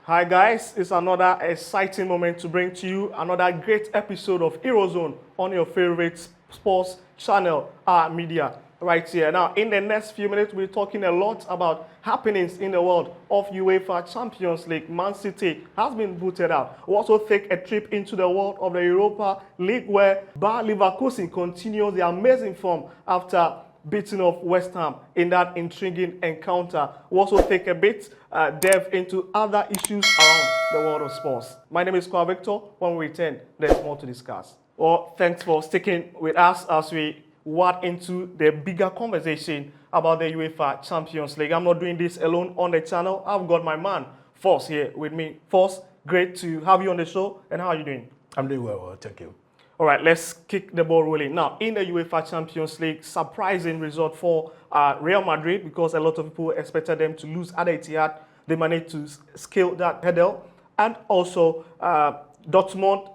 Hi guys, it's another exciting moment to bring to you another great episode of Eurozone on your favorite sports channel, ALMedia, right here. Now, in the next few minutes, we're talking a lot about happenings in the world of UEFA Champions League. Man City has been booted out. We'll also take a trip into the world of the Europa League where Leverkusen continues the amazing form after beating off West Ham in that intriguing encounter. We'll also take a bit delve into other issues around the world of sports. My name is Kwa Victor. When we return, there's more to discuss. Well, thanks for sticking with us as we wade into the bigger conversation about the UEFA Champions League. I'm not doing this alone on the channel. I've got my man, Force, here with me. Force, great to have you on the show. And how are you doing? I'm doing well, thank you. All right, let's kick the ball rolling. Now, in the UEFA Champions League, surprising result for Real Madrid because a lot of people expected them to lose at Etihad. They managed to scale that hurdle. And also, Dortmund,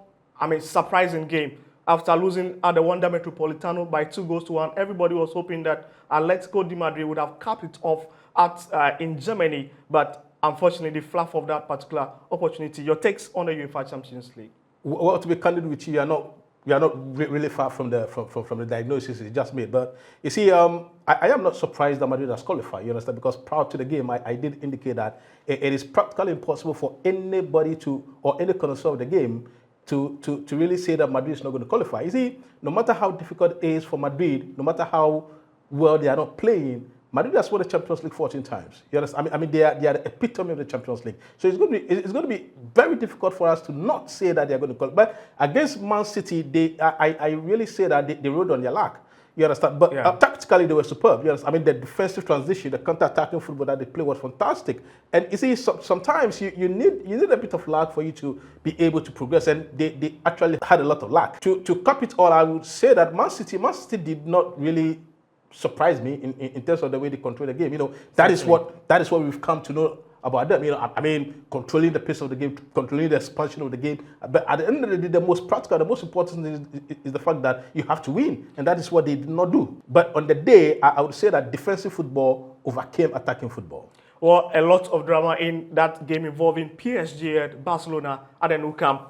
surprising game. After losing at the Wanda Metropolitano by 2-1, everybody was hoping that Atletico de Madrid would have capped it off in Germany. But unfortunately, the fluff of that particular opportunity. Your takes on the UEFA Champions League? Well, to be candid with you, you are not really far from the diagnosis you just made. But you see, I am not surprised that Madrid has qualified, you understand, because prior to the game, I did indicate that it is practically impossible for anybody or any connoisseur of the game to really say that Madrid is not going to qualify. You see, no matter how difficult it is for Madrid, no matter how well they are not playing, Madrid has won the Champions League 14 times. You understand? They are the epitome of the Champions League. So it's going to be very difficult for us to not say that they are going to qualify. But against Man City, I really say that they rode on their luck. You understand? But tactically, they were superb. You understand? The defensive transition, the counter-attacking football that they play was fantastic. And you see, sometimes you need a bit of luck for you to be able to progress. And they actually had a lot of luck. To cap it all, I would say that Man City did not really surprise me in terms of the way they control the game. That is what we've come to know about them. Controlling the pace of the game, controlling the expansion of the game. But at the end of the day, the most practical, the most important is the fact that you have to win, and that is what they did not do. But on the day, I would say that defensive football overcame attacking football. Well, a lot of drama in that game involving PSG at Barcelona at the Nou Camp.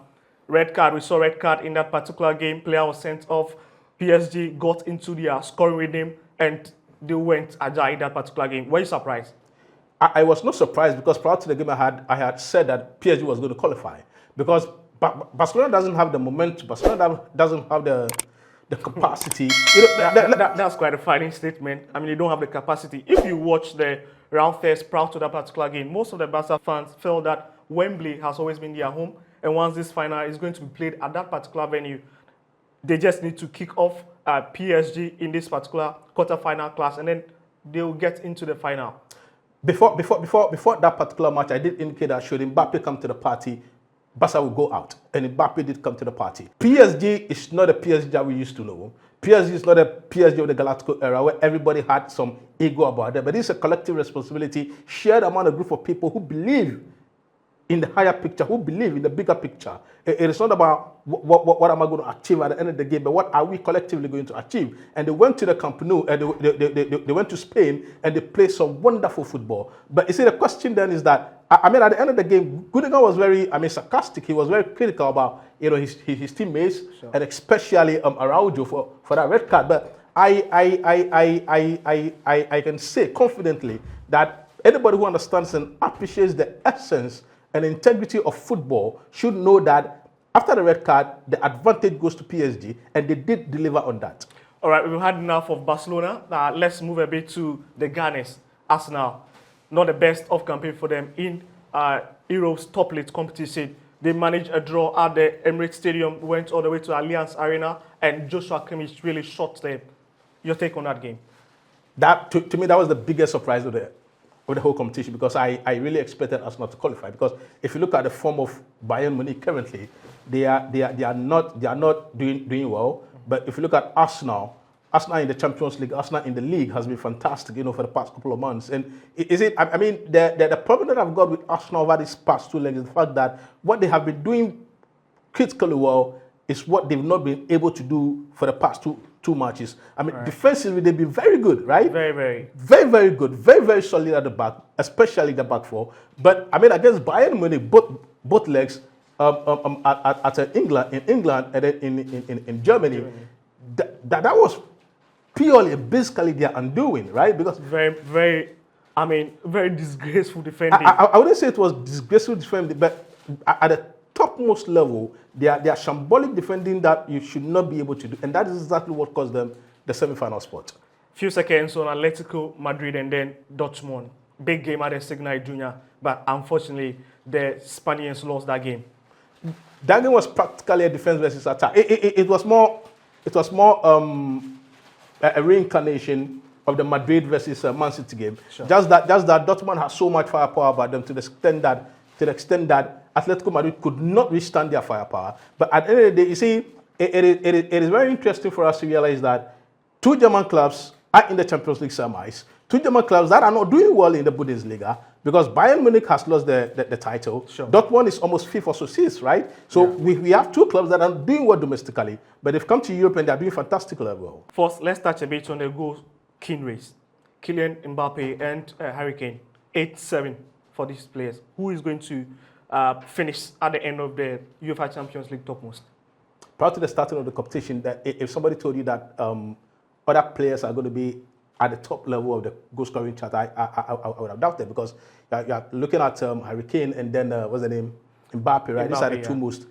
Red card. We saw red card in that particular game. Player was sent off. PSG got into their scoring rhythm and they went agile in that particular game. Were you surprised? I was not surprised because prior to the game I had said that PSG was going to qualify because Barcelona doesn't have the momentum. Barcelona doesn't have the capacity. That's quite a fighting statement. They don't have the capacity. If you watch the round test prior to that particular game, most of the Barca fans felt that Wembley has always been their home, and once this final is going to be played at that particular venue, they just need to kick off PSG in this particular quarterfinal class, and then they'll get into the final. Before that particular match, I did indicate that should Mbappe come to the party, Barca would go out, and Mbappe did come to the party. PSG is not the PSG that we used to know. PSG is not a PSG of the Galactico era where everybody had some ego about them, but it's a collective responsibility shared among a group of people who believe in the higher picture, who believe in the bigger picture. It is not about what am I going to achieve at the end of the game, but what are we collectively going to achieve? And they went to the Camp Nou, and they went to Spain, and they played some wonderful football. But you see, the question then is that, at the end of the game, Gundogan was very, sarcastic. He was very critical about, his teammates, sure, and especially Araujo for that red card. But I can say confidently that anybody who understands and appreciates the essence and integrity of football should know that after the red card, the advantage goes to PSG, and they did deliver on that. All right, we've had enough of Barcelona. Let's move a bit to the Gunners. Arsenal, not the best of campaign for them in Europe's top league competition. They managed a draw at the Emirates Stadium, went all the way to Allianz Arena, and Joshua Kimmich really shot them. Your take on that game? That to me, that was the biggest surprise of the whole competition, because I really expected us not to qualify. Because if you look at the form of Bayern Munich currently, they are not doing well. But if you look at Arsenal in the Champions League, Arsenal in the league has been fantastic, for the past couple of months. And the problem that I've got with Arsenal over these past 2 legs is the fact that what they have been doing critically well is what they've not been able to do for the past two two matches. I mean, defensively, they've been very good, right? Very Very good. Very solid at the back, especially the back four. But, I mean, against Bayern Munich, both legs at England, and then in Germany. That was purely, basically, their undoing, right? Because very disgraceful defending. I wouldn't say it was disgraceful defending, but at the topmost level, they are shambolic defending that you should not be able to do, and that is exactly what cost them the semi-final spot. Few seconds on Atletico, Madrid, and then Dortmund. Big game at the Signal Junior, but unfortunately, the Spaniards lost that game. That game was practically a defense versus attack. It was more a reincarnation of the Madrid versus Man City game. Sure. Just that Dortmund has so much firepower about them to the extent that Atletico Madrid could not withstand their firepower. But at the end of the day, you see, it is very interesting for us to realize that two German clubs are in the Champions League semis. Two German clubs that are not doing well in the Bundesliga because Bayern Munich has lost the title. Sure. Dortmund is almost fifth or sixth, right? So we have two clubs that are doing well domestically, but they've come to Europe and they're doing fantastic level. First, let's touch a bit on the goal king race. Kylian Mbappe and Harry Kane, 8-7 for these players. Who is going to finish at the end of the UEFA Champions League topmost? Prior to the starting of the competition, that if somebody told you that other players are going to be at the top level of the goal scoring chart, I would have doubted, because you're looking at Harry Kane and then what's the name, Mbappe, right? These are the two most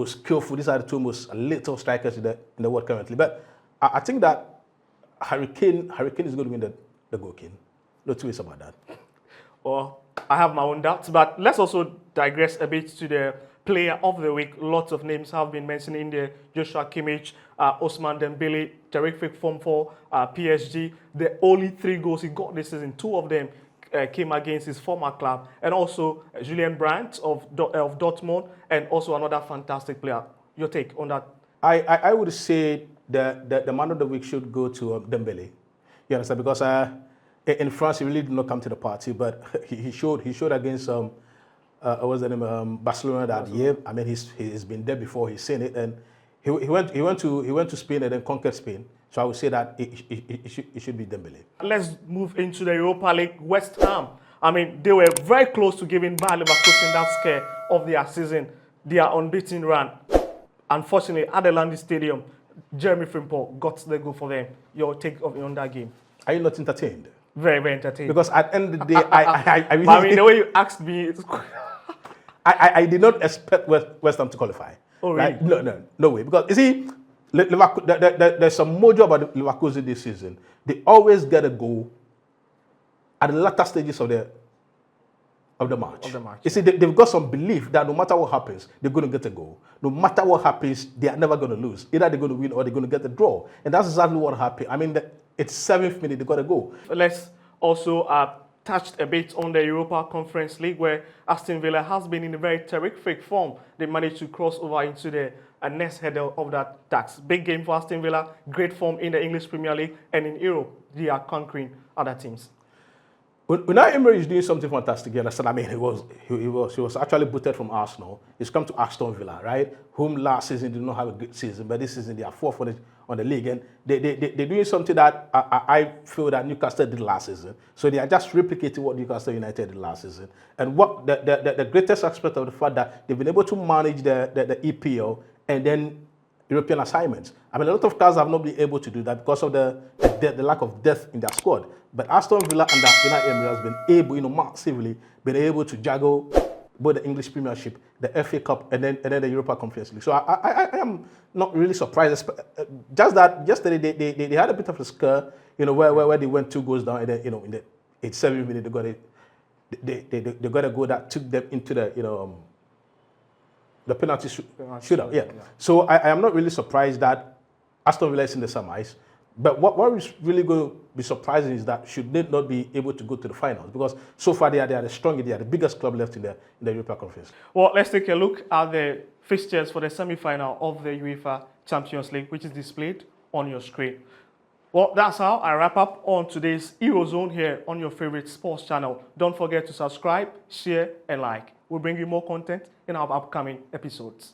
skillful. These are the two most little strikers in the world currently. But I think that Harry Kane is going to win the goal king. No two ways about that. Well, I have my own doubts, but let's also digress a bit to the player of the week. Lots of names have been mentioned in there. Joshua Kimmich, Ousmane Dembele, terrific form for PSG. The only 3 goals he got this season, 2 of them came against his former club. And also Julian Brandt of Dortmund, and also another fantastic player. Your take on that? I would say the man of the week should go to Dembele. You understand? Because in France, he really did not come to the party, but he showed against what's the name, Barcelona that year. I mean, he's been there before. He's seen it, and he went to Spain and then conquered Spain. So I would say that it should be Dembele. Let's move into the Europa League. West Ham. I mean, they were very close to giving Bayern Leverkusen that scare of their season. Their unbeaten run. Unfortunately, at the Atalanta Stadium, Jeremy Frimpong got the goal for them. Your take on that game? Are you not entertained? Very entertained. Because at the end of the day, I really... I mean, the way you asked me... I did not expect West Ham to qualify. Oh, really? Like, no way. Because, you see, there's some mojo about Leverkusen this season. They always get a goal at the latter stages of the match. You see, they've got some belief that no matter what happens, they're going to get a goal. No matter what happens, they are never going to lose. Either they're going to win or they're going to get a draw. And that's exactly what happened. I mean, it's 7th minute, they got a goal. Let's also touch a bit on the Europa Conference League, where Aston Villa has been in a very terrific form. They managed to cross over into the next hurdle of that tax. Big game for Aston Villa, great form in the English Premier League, and in Europe, they are conquering other teams. Unai Emery is doing something fantastic. You understand? I mean, he was actually booted from Arsenal. He's come to Aston Villa, right? Whom last season did not have a good season, but this season they are 4th on the league, and they're doing something that I feel that Newcastle did last season. So they are just replicating what Newcastle United did last season. And what the greatest aspect of the fact that they've been able to manage the EPL and then European assignments. I mean, a lot of clubs have not been able to do that because of the lack of depth in their squad. But Aston Villa and Unai Emery has been able, massively been able to juggle both the English Premiership, the FA Cup, and then the Europa Conference League. So I am not really surprised. Just that yesterday they had a bit of a scare, where they went 2 goals down, and then in the 7th minute they got a goal that took them into the penalty shootout. Yeah. So I am not really surprised that Aston Villa is in the semis. But what is really going to be surprising is that should they not be able to go to the finals, because so far they are the strongest, they are the biggest club left in the Europa Conference. Well, let's take a look at the fixtures for the semi-final of the UEFA Champions League, which is displayed on your screen. Well, that's how I wrap up on today's Eurozone here on your favorite sports channel. Don't forget to subscribe, share, and like. We'll bring you more content in our upcoming episodes.